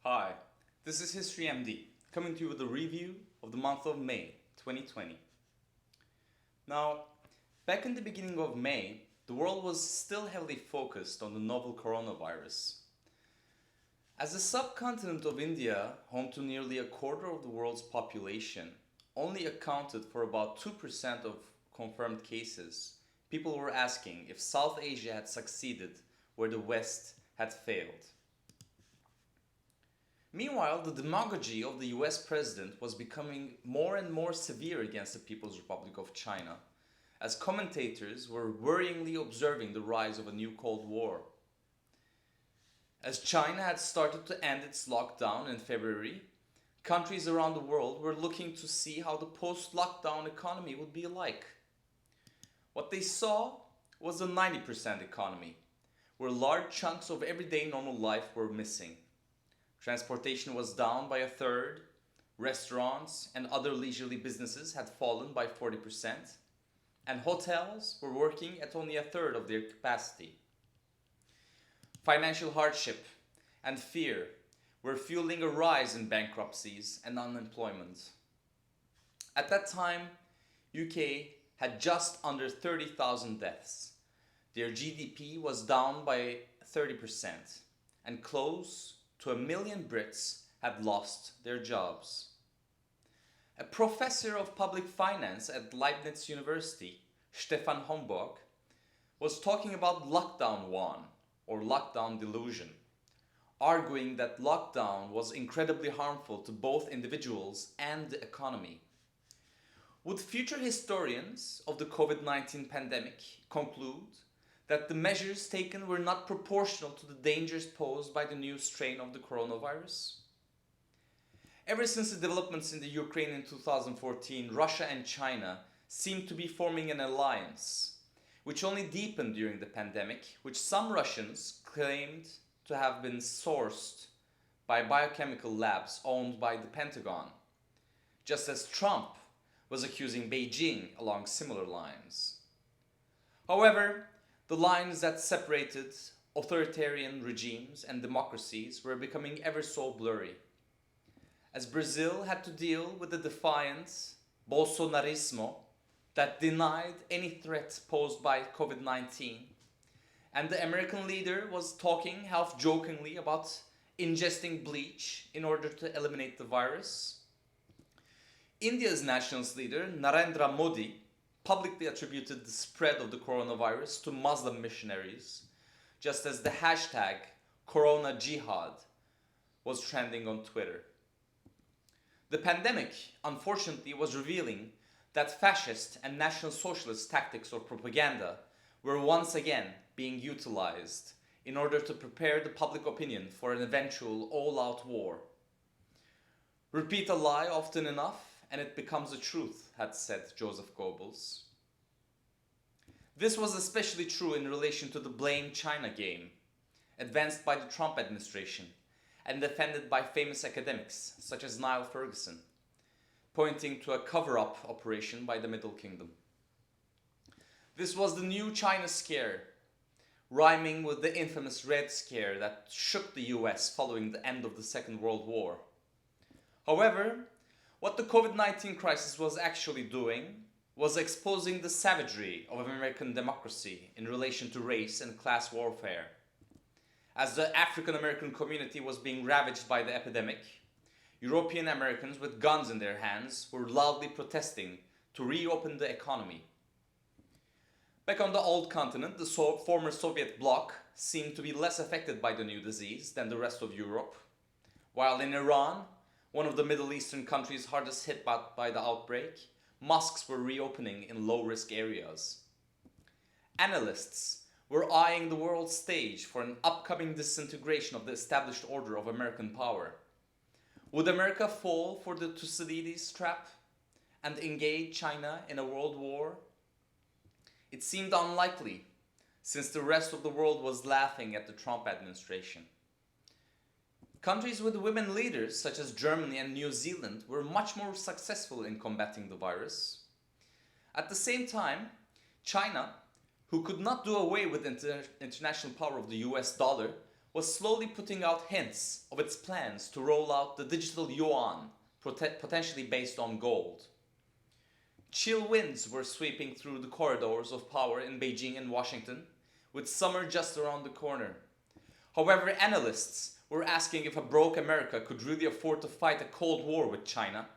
Hi, this is History MD, coming to you with a review of the month of May 2020. Now, back in the beginning of May, the world was still heavily focused on the novel coronavirus. As the subcontinent of India, home to nearly a quarter of the world's population, only accounted for about 2% of confirmed cases, people were asking if South Asia had succeeded where the West had failed. Meanwhile, the demagogy of the US president was becoming more and more severe against the People's Republic of China, as commentators were worryingly observing the rise of a new Cold War. As China had started to end its lockdown in February, countries around the world were looking to see how the post-lockdown economy would be like. What they saw was a 90% economy, where large chunks of everyday normal life were missing. Transportation was down by a third, restaurants and other leisurely businesses had fallen by 40%, and hotels were working at only a third of their capacity. Financial hardship and fear were fueling a rise in bankruptcies and unemployment. At that time, UK had just under 30,000 deaths. Their GDP was down by 30%, and close to 1 million Brits had lost their jobs. A professor of public finance at Leibniz University, Stefan Homburg, was talking about lockdown one, or lockdown delusion, arguing that lockdown was incredibly harmful to both individuals and the economy. Would future historians of the COVID-19 pandemic conclude that the measures taken were not proportional to the dangers posed by the new strain of the coronavirus? Ever since the developments in the Ukraine in 2014, Russia and China seemed to be forming an alliance, which only deepened during the pandemic, which some Russians claimed to have been sourced by biochemical labs owned by the Pentagon, just as Trump was accusing Beijing along similar lines. However, the lines that separated authoritarian regimes and democracies were becoming ever so blurry. As Brazil had to deal with the defiant Bolsonarismo that denied any threat posed by COVID-19, and the American leader was talking half-jokingly about ingesting bleach in order to eliminate the virus, India's nationalist leader Narendra Modi publicly attributed the spread of the coronavirus to Muslim missionaries, just as the hashtag Corona Jihad was trending on Twitter. The pandemic, unfortunately, was revealing that fascist and National Socialist tactics or propaganda were once again being utilized in order to prepare the public opinion for an eventual all-out war. Repeat a lie often enough, and it becomes a truth, had said Joseph Goebbels. This was especially true in relation to the blame China game, advanced by the Trump administration and defended by famous academics such as Niall Ferguson, pointing to a cover-up operation by the Middle Kingdom. This was the new China scare, rhyming with the infamous Red Scare that shook the US following the end of the Second World War. However, what the COVID-19 crisis was actually doing was exposing the savagery of American democracy in relation to race and class warfare. As the African American community was being ravaged by the epidemic, European Americans with guns in their hands were loudly protesting to reopen the economy. Back on the old continent, the former Soviet bloc seemed to be less affected by the new disease than the rest of Europe, while in Iran, one of the Middle Eastern countries hardest hit by the outbreak, mosques were reopening in low-risk areas. Analysts were eyeing the world stage for an upcoming disintegration of the established order of American power. Would America fall for the Thucydides trap and engage China in a world war? It seemed unlikely, since the rest of the world was laughing at the Trump administration. Countries with women leaders, such as Germany and New Zealand, were much more successful in combating the virus. At the same time, China, who could not do away with the international power of the US dollar, was slowly putting out hints of its plans to roll out the digital yuan, potentially based on gold. Chill winds were sweeping through the corridors of power in Beijing and Washington, with summer just around the corner. However, analysts were asking if a broke America could really afford to fight a Cold War with China.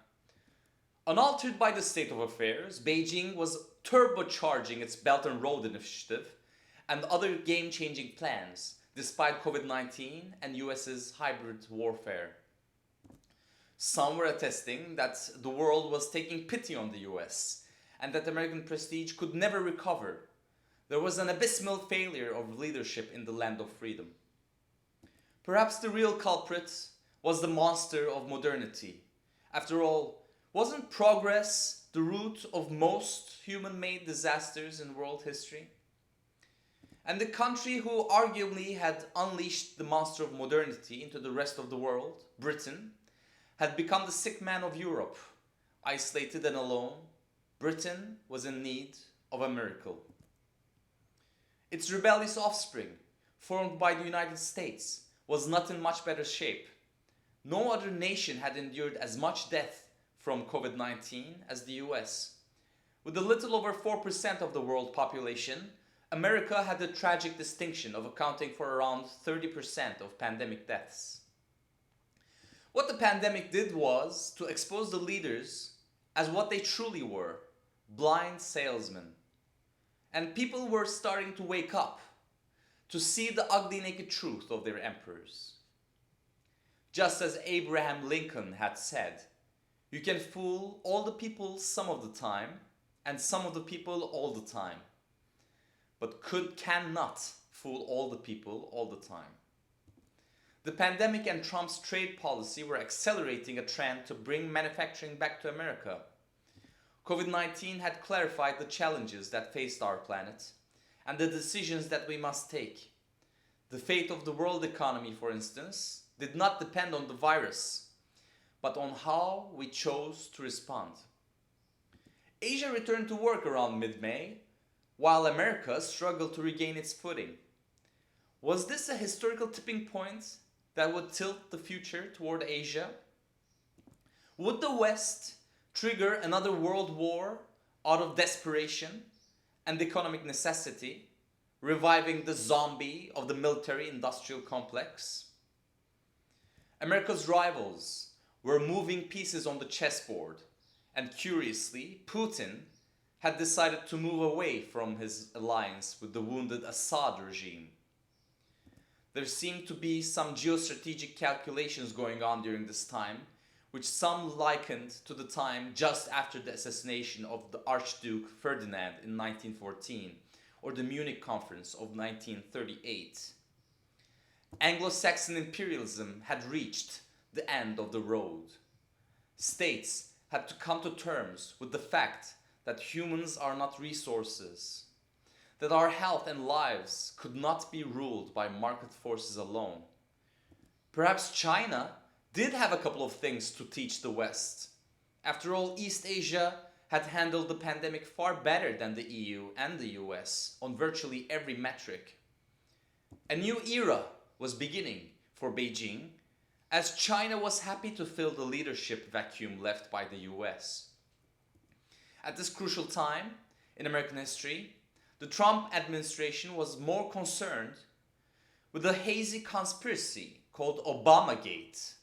Unaltered by the state of affairs, Beijing was turbocharging its Belt and Road Initiative and other game-changing plans, despite COVID-19 and US's hybrid warfare. Some were attesting that the world was taking pity on the US and that American prestige could never recover. There was an abysmal failure of leadership in the land of freedom. Perhaps the real culprit was the monster of modernity. After all, wasn't progress the root of most human-made disasters in world history? And the country who arguably had unleashed the monster of modernity into the rest of the world, Britain, had become the sick man of Europe. Isolated and alone, Britain was in need of a miracle. Its rebellious offspring, formed by the United States, was not in much better shape. No other nation had endured as much death from COVID-19 as the US. With a little over 4% of the world population, America had the tragic distinction of accounting for around 30% of pandemic deaths. What the pandemic did was to expose the leaders as what they truly were, blind salesmen. And people were starting to wake up, to see the ugly naked truth of their emperors. Just as Abraham Lincoln had said, you can fool all the people some of the time, and some of the people all the time, but cannot fool all the people all the time. The pandemic and Trump's trade policy were accelerating a trend to bring manufacturing back to America. COVID-19 had clarified the challenges that faced our planet and the decisions that we must take. The fate of the world economy, for instance, did not depend on the virus, but on how we chose to respond. Asia returned to work around mid-May, while America struggled to regain its footing. Was this a historical tipping point that would tilt the future toward Asia? Would the West trigger another world war out of desperation and economic necessity, reviving the zombie of the military-industrial complex? America's rivals were moving pieces on the chessboard, and curiously, Putin had decided to move away from his alliance with the wounded Assad regime. There seemed to be some geostrategic calculations going on during this time, which some likened to the time just after the assassination of the Archduke Ferdinand in 1914, or the Munich Conference of 1938. Anglo-Saxon imperialism had reached the end of the road. States had to come to terms with the fact that humans are not resources, that our health and lives could not be ruled by market forces alone. Perhaps China did have a couple of things to teach the West. After all, East Asia had handled the pandemic far better than the EU and the US on virtually every metric. A new era was beginning for Beijing, as China was happy to fill the leadership vacuum left by the US. At this crucial time in American history, the Trump administration was more concerned with the hazy conspiracy called Obamagate,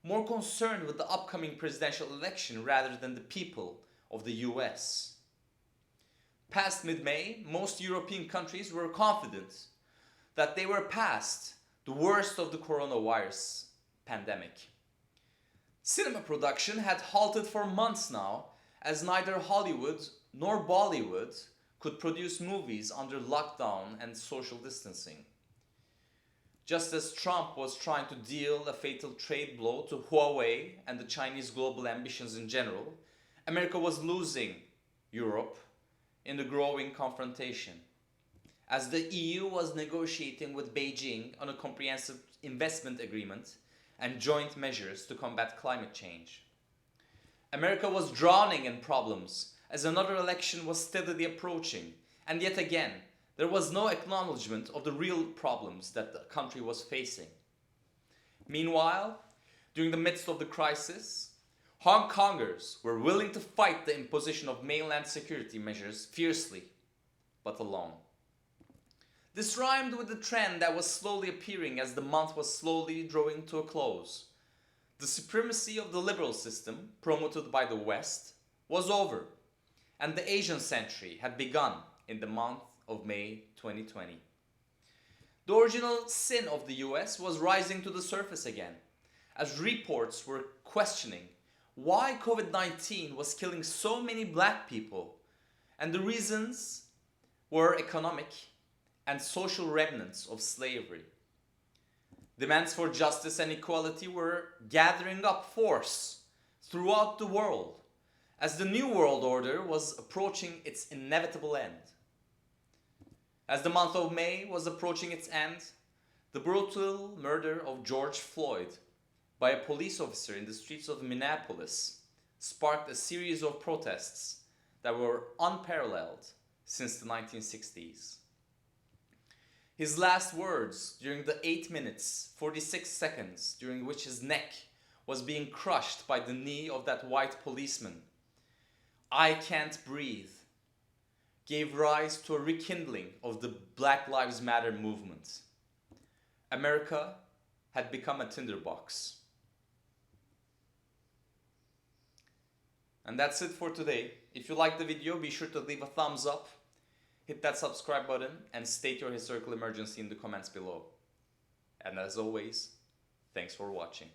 more concerned with the upcoming presidential election rather than the people of the US. Past mid-May, most European countries were confident that they were past the worst of the coronavirus pandemic. Cinema production had halted for months now, as neither Hollywood nor Bollywood could produce movies under lockdown and social distancing. Just as Trump was trying to deal a fatal trade blow to Huawei and the Chinese global ambitions in general, America was losing Europe in the growing confrontation. As the EU was negotiating with Beijing on a comprehensive investment agreement and joint measures to combat climate change. America was drowning in problems as another election was steadily approaching, and yet again, there was no acknowledgement of the real problems that the country was facing. Meanwhile, during the midst of the crisis, Hong Kongers were willing to fight the imposition of mainland security measures fiercely, but alone. This rhymed with the trend that was slowly appearing as the month was slowly drawing to a close. The supremacy of the liberal system, promoted by the West, was over, and the Asian century had begun in the month of May 2020. The original sin of the US was rising to the surface again, as reports were questioning why COVID-19 was killing so many black people, and the reasons were economic and social remnants of slavery. Demands for justice and equality were gathering up force throughout the world as the New World Order was approaching its inevitable end. As the month of May was approaching its end, the brutal murder of George Floyd by a police officer in the streets of Minneapolis sparked a series of protests that were unparalleled since the 1960s. His last words during the 8 minutes, 46 seconds during which his neck was being crushed by the knee of that white policeman, "I can't breathe," gave rise to a rekindling of the Black Lives Matter movement. America had become a tinderbox. And that's it for today. If you liked the video, be sure to leave a thumbs up, hit that subscribe button, and state your historical emergency in the comments below. And as always, thanks for watching.